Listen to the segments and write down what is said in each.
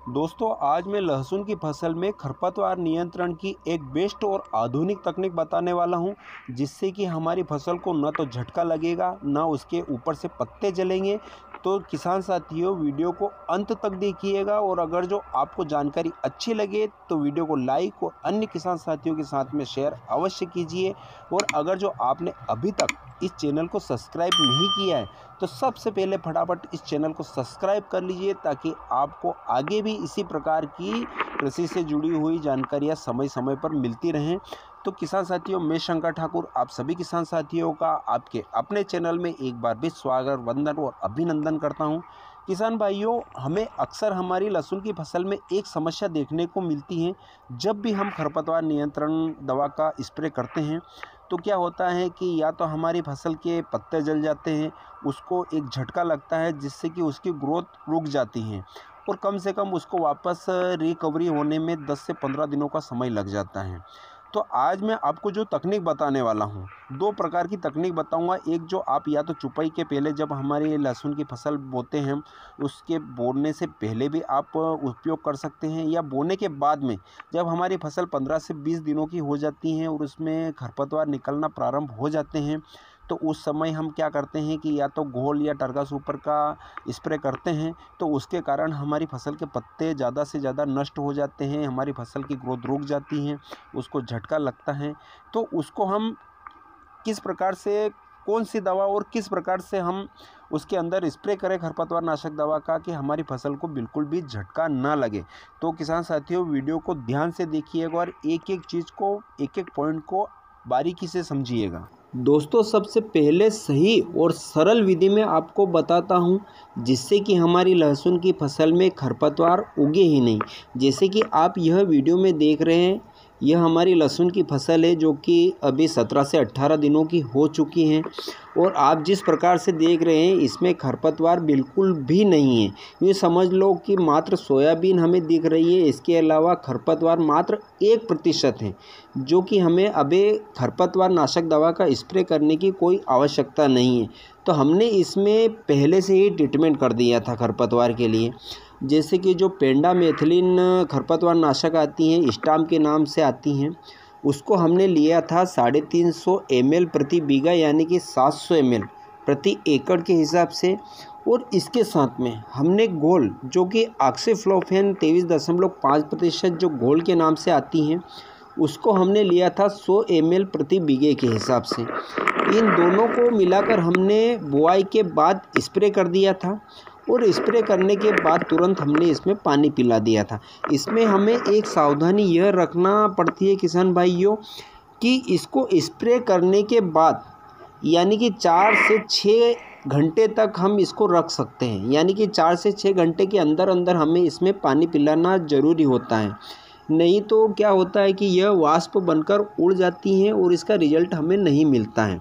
दोस्तों आज मैं लहसुन की फसल में खरपतवार नियंत्रण की एक बेस्ट और आधुनिक तकनीक बताने वाला हूं, जिससे कि हमारी फसल को न तो झटका लगेगा न उसके ऊपर से पत्ते जलेंगे। तो किसान साथियों वीडियो को अंत तक देखिएगा, और अगर जो आपको जानकारी अच्छी लगे तो वीडियो को लाइक और अन्य किसान साथियों के साथ में शेयर अवश्य कीजिए। और अगर जो आपने अभी तक इस चैनल को सब्सक्राइब नहीं किया है तो सबसे पहले फटाफट इस चैनल को सब्सक्राइब कर लीजिए, ताकि आपको आगे भी इसी प्रकार की कृषि से जुड़ी हुई जानकारियां समय समय पर मिलती रहें। तो किसान साथियों, मैं शंकर ठाकुर आप सभी किसान साथियों का आपके अपने चैनल में एक बार भी स्वागत, वंदन और अभिनंदन करता हूं। किसान भाइयों, हमें अक्सर हमारी लहसुन की फसल में एक समस्या देखने को मिलती है। जब भी हम खरपतवार नियंत्रण दवा का स्प्रे करते हैं तो क्या होता है कि या तो हमारी फसल के पत्ते जल जाते हैं, उसको एक झटका लगता है जिससे कि उसकी ग्रोथ रुक जाती है, और कम से कम उसको वापस रिकवरी होने में 10 से 15 दिनों का समय लग जाता है। तो आज मैं आपको जो तकनीक बताने वाला हूँ, दो प्रकार की तकनीक बताऊँगा। एक जो आप या तो चुपाई के पहले जब हमारी लहसुन की फसल बोते हैं उसके बोने से पहले भी आप उपयोग कर सकते हैं, या बोने के बाद में जब हमारी फसल 15 से 20 दिनों की हो जाती हैं और उसमें खरपतवार निकलना प्रारंभ हो जाते हैं, तो उस समय हम क्या करते हैं कि या तो घोल या टरगा सुपर का स्प्रे करते हैं। तो उसके कारण हमारी फसल के पत्ते ज़्यादा से ज़्यादा नष्ट हो जाते हैं, हमारी फसल की ग्रोथ रुक जाती है, उसको झटका लगता है। तो उसको हम किस प्रकार से, कौन सी दवा और किस प्रकार से हम उसके अंदर स्प्रे करें खरपतवार नाशक दवा का, कि हमारी फसल को बिल्कुल भी झटका ना लगे। तो किसान साथियों वीडियो को ध्यान से देखिएगा और एक एक चीज़ को, एक एक पॉइंट को बारीकी से समझिएगा। दोस्तों सबसे पहले सही और सरल विधि में आपको बताता हूं, जिससे कि हमारी लहसुन की फसल में खरपतवार उगे ही नहीं। जैसे कि आप यह वीडियो में देख रहे हैं, यह हमारी लहसुन की फसल है जो कि अभी 17 से 18 दिनों की हो चुकी हैं, और आप जिस प्रकार से देख रहे हैं इसमें खरपतवार बिल्कुल भी नहीं है। ये समझ लो कि मात्र सोयाबीन हमें दिख रही है, इसके अलावा खरपतवार मात्र 1% है, जो कि हमें अभी खरपतवार नाशक दवा का स्प्रे करने की कोई आवश्यकता नहीं है। तो हमने इसमें पहले से ही ट्रीटमेंट कर दिया था खरपतवार के लिए। जैसे कि जो पेंडामेथिलिन खरपतवार नाशक आती हैं, स्टाम के नाम से आती हैं, उसको हमने लिया था 350 ml प्रति बीघा, यानी कि 700 ml प्रति एकड़ के हिसाब से। और इसके साथ में हमने घोल जो कि ऑक्सीफ्लोफेन 23.5% जो घोल के नाम से आती हैं, उसको हमने लिया था 100 ml प्रति बीघे के हिसाब से। इन दोनों को मिलाकर हमने बुआई के बाद स्प्रे कर दिया था, और स्प्रे करने के बाद तुरंत हमने इसमें पानी पिला दिया था। इसमें हमें एक सावधानी यह रखना पड़ती है किसान भाइयों, कि इसको स्प्रे करने के बाद यानी कि 4 से 6 घंटे तक हम इसको रख सकते हैं, यानी कि 4 से 6 घंटे के अंदर अंदर हमें इसमें पानी पिलाना ज़रूरी होता है। नहीं तो क्या होता है कि यह वाष्प बनकर उड़ जाती हैं और इसका रिजल्ट हमें नहीं मिलता है।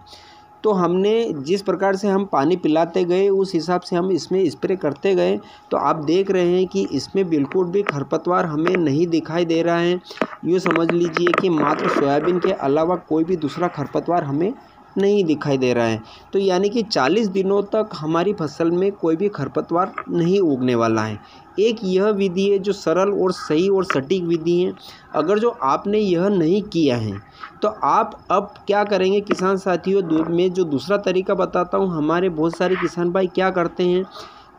तो हमने जिस प्रकार से हम पानी पिलाते गए उस हिसाब से हम इसमें स्प्रे करते गए। तो आप देख रहे हैं कि इसमें बिल्कुल भी खरपतवार हमें नहीं दिखाई दे रहा है। यूँ समझ लीजिए कि मात्र सोयाबीन के अलावा कोई भी दूसरा खरपतवार हमें नहीं दिखाई दे रहा है। तो यानी कि 40 दिनों तक हमारी फसल में कोई भी खरपतवार नहीं उगने वाला है। एक यह विधि है जो सरल और सही और सटीक विधि है। अगर जो आपने यह नहीं किया है तो आप अब क्या करेंगे किसान साथियों, मैं जो दूसरा तरीका बताता हूँ, हमारे बहुत सारे किसान भाई क्या करते हैं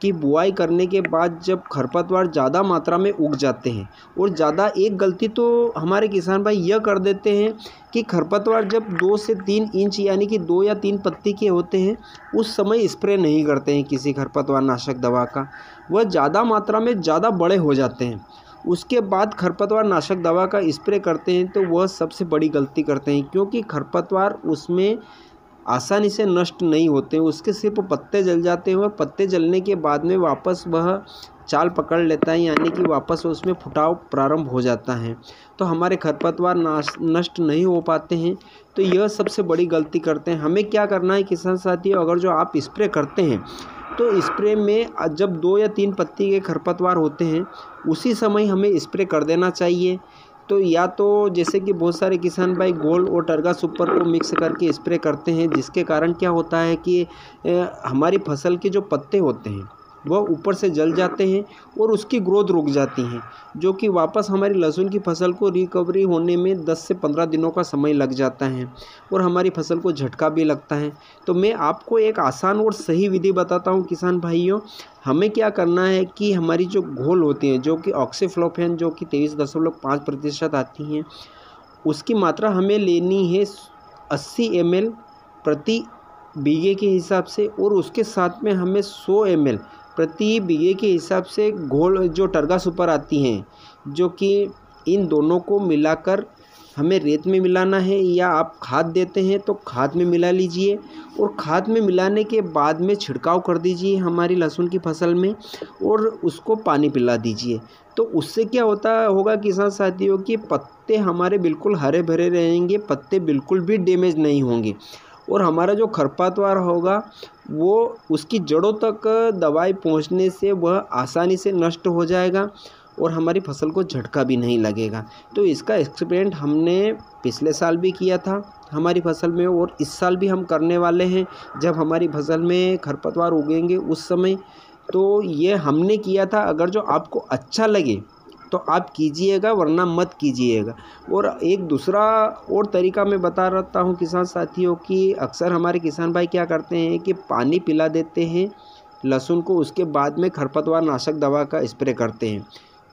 कि बुआई करने के बाद जब खरपतवार ज़्यादा मात्रा में उग जाते हैं, और ज़्यादा एक गलती तो हमारे किसान भाई यह कर देते हैं कि खरपतवार जब 2 से 3 इंच यानी कि 2 या 3 पत्ती के होते हैं उस समय स्प्रे नहीं करते हैं किसी खरपतवार नाशक दवा का। वह ज़्यादा मात्रा में ज़्यादा बड़े हो जाते हैं, उसके बाद खरपतवार नाशक दवा का स्प्रे करते हैं, तो वह सबसे बड़ी गलती करते हैं, क्योंकि खरपतवार उसमें आसानी से नष्ट नहीं होते हैं, उसके सिर्फ पत्ते जल जाते हैं, और पत्ते जलने के बाद में वापस वह चाल पकड़ लेता है, यानी कि वापस उसमें फुटाव प्रारंभ हो जाता है। तो हमारे खरपतवार नष्ट नहीं हो पाते हैं। तो यह सबसे बड़ी गलती करते हैं। हमें क्या करना है किसान साथियों, अगर जो आप स्प्रे करते हैं तो स्प्रे में जब 2 या 3 पत्ती के खरपतवार होते हैं उसी समय हमें स्प्रे कर देना चाहिए। तो या तो जैसे कि बहुत सारे किसान भाई गोल्ड और टरगा सुपर को मिक्स करके स्प्रे करते हैं, जिसके कारण क्या होता है कि हमारी फसल के जो पत्ते होते हैं वह ऊपर से जल जाते हैं और उसकी ग्रोथ रुक जाती हैं, जो कि वापस हमारी लहसुन की फसल को रिकवरी होने में 10 से 15 दिनों का समय लग जाता है और हमारी फसल को झटका भी लगता है। तो मैं आपको एक आसान और सही विधि बताता हूँ किसान भाइयों। हमें क्या करना है कि हमारी जो घोल होती है, जो कि ऑक्सीफ्लोरोक्विन जो कि 23.5% आती हैं, उसकी मात्रा हमें लेनी है 80 ml प्रति बीघे के हिसाब से, और उसके साथ में हमें 100 ml प्रति बीघे के हिसाब से घोल जो टरगा सुपर आती हैं, जो कि इन दोनों को मिलाकर हमें रेत में मिलाना है, या आप खाद देते हैं तो खाद में मिला लीजिए और खाद में मिलाने के बाद में छिड़काव कर दीजिए हमारी लहसुन की फसल में और उसको पानी पिला दीजिए। तो उससे क्या होगा किसान साथियों कि पत्ते हमारे बिल्कुल हरे भरे रहेंगे, पत्ते बिल्कुल भी डैमेज नहीं होंगे और हमारा जो खरपतवार होगा वो उसकी जड़ों तक दवाई पहुंचने से वह आसानी से नष्ट हो जाएगा और हमारी फसल को झटका भी नहीं लगेगा। तो इसका एक्सपेरिमेंट हमने पिछले साल भी किया था हमारी फसल में और इस साल भी हम करने वाले हैं जब हमारी फसल में खरपतवार उगेंगे उस समय। तो ये हमने किया था। अगर जो आपको अच्छा लगे तो आप कीजिएगा, वरना मत कीजिएगा। और एक दूसरा और तरीका मैं बता रहता हूँ किसान साथियों कि अक्सर हमारे किसान भाई क्या करते हैं कि पानी पिला देते हैं लहसुन को, उसके बाद में खरपतवार नाशक दवा का स्प्रे करते हैं।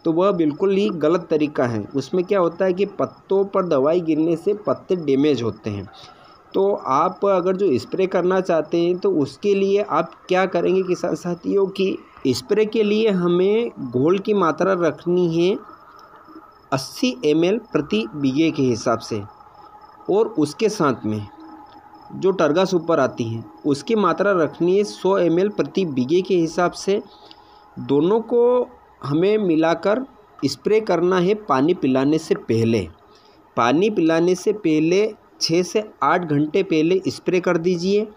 तो वह बिल्कुल ही गलत तरीका है। उसमें क्या होता है कि पत्तों पर दवाई गिरने से पत्ते डैमेज होते हैं। तो आप अगर जो स्प्रे करना चाहते हैं तो उसके लिए आप क्या करेंगे किसान साथियों कि स्प्रे के लिए हमें घोल की मात्रा रखनी है 80 ml प्रति बीघे के हिसाब से, और उसके साथ में जो टरगा सुपर आती हैं उसकी मात्रा रखनी है 100 ml प्रति बीघे के हिसाब से। दोनों को हमें मिलाकर स्प्रे करना है पानी पिलाने से पहले। पानी पिलाने से पहले 6 से 8 घंटे पहले स्प्रे कर दीजिए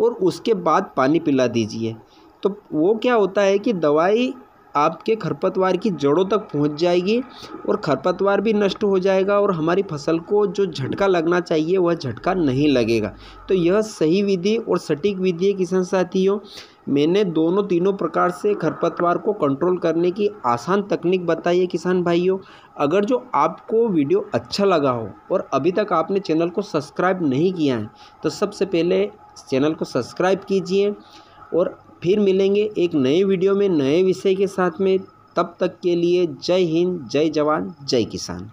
और उसके बाद पानी पिला दीजिए। तो वो क्या होता है कि दवाई आपके खरपतवार की जड़ों तक पहुंच जाएगी और खरपतवार भी नष्ट हो जाएगा और हमारी फसल को जो झटका लगना चाहिए वह झटका नहीं लगेगा। तो यह सही विधि और सटीक विधि है किसान साथियों। मैंने तीनों प्रकार से खरपतवार को कंट्रोल करने की आसान तकनीक बताई है किसान भाइयों। अगर जो आपको वीडियो अच्छा लगा हो और अभी तक आपने चैनल को सब्सक्राइब नहीं किया है तो सबसे पहले चैनल को सब्सक्राइब कीजिए और फिर मिलेंगे एक नए वीडियो में नए विषय के साथ में। तब तक के लिए जय हिंद, जय जवान, जय किसान।